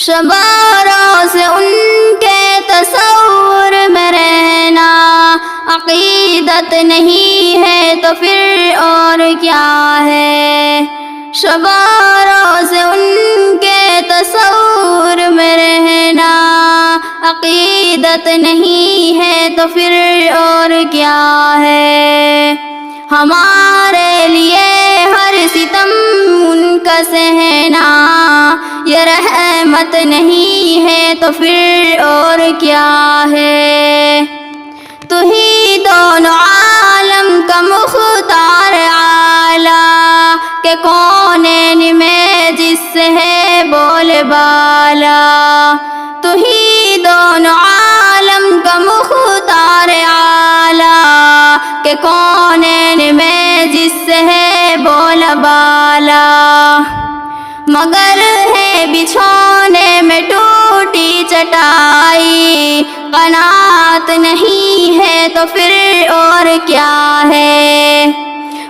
شب روز ان کے تصور میں رہنا عقیدت نہیں ہے تو پھر اور کیا ہے؟ شب روز ان کے تصور میں رہنا عقیدت نہیں ہے تو پھر اور کیا ہے؟ ہمارے لیے ہر ستم ان کا سہنا یہ رحمت نہیں ہے تو پھر اور کیا ہے؟ تو ہی دونوں عالم کا مختار اعلیٰ کہ کونین میں جس سے ہے بول بالا، تو ہی دونوں عالم کا مختار اعلیٰ کہ کونین میں جس سے ہے بول بالا، مگر ہے بچھونے میں ٹوٹی چٹائی قناعت نہیں ہے تو پھر اور کیا ہے؟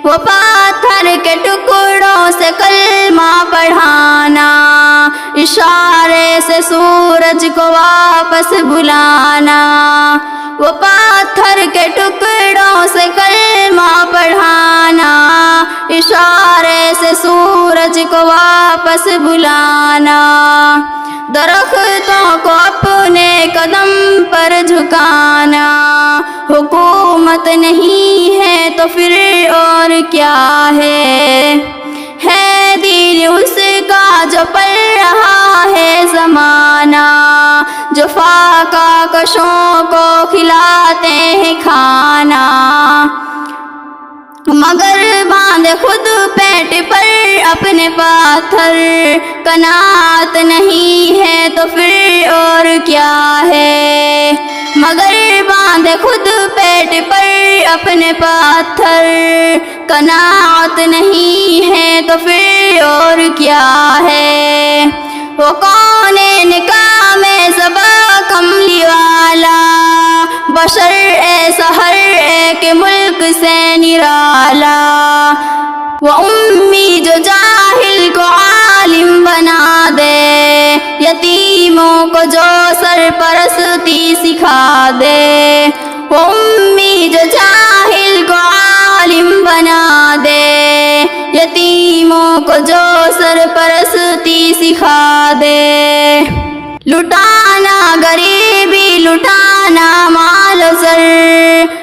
وہ پاتھر کے ٹکڑوں سے کلمہ پڑھانا، اشارے سے سورج کو واپس بلانا، وہ پاتھر کے ٹکڑوں سے کلمہ پڑھانا، اشارے سے سورج کو واپس بلانا، درختوں کو اپنے قدم پر جھکانا، حکومت نہیں ہے تو پھر اور کیا ہے؟ ہے دین اس کا جو پل رہا ہے زمانہ، جو فاقہ کشوں کو کھلاتے ہیں کھانا، مگر باندھے خود پیٹ پر اپنے پاتھر، قناعت نہیں ہے تو پھر اور کیا ہے؟ مگر باندھے خود پیٹ پر اپنے پاتھر، قناعت نہیں ہے تو پھر اور کیا ہے؟ وہ کونین کا میں زبا کملی والا، بشر ایسا ہر ایک ملک سے نرالا، وہ امی جو جاہل کو عالم بنا دے، یتیموں کو جو سرپرستی سکھا دے، وہ امی جو جاہل کو عالم بنا دے، یتیموں کو جو سرپرستی سکھا دے، لٹانا غریبی لٹانا مال و زر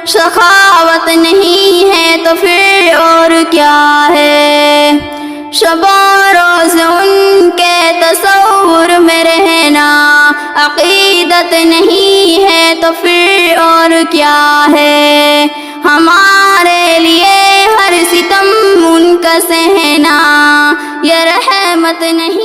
سخاوت نہیں ہے تو پھر اور کیا ہے؟ شب و روز ان کے تصور میں رہنا عقیدت نہیں ہے تو پھر اور کیا ہے؟ ہمارے لیے ہر ستم ان کا سہنا یہ رحمت نہیں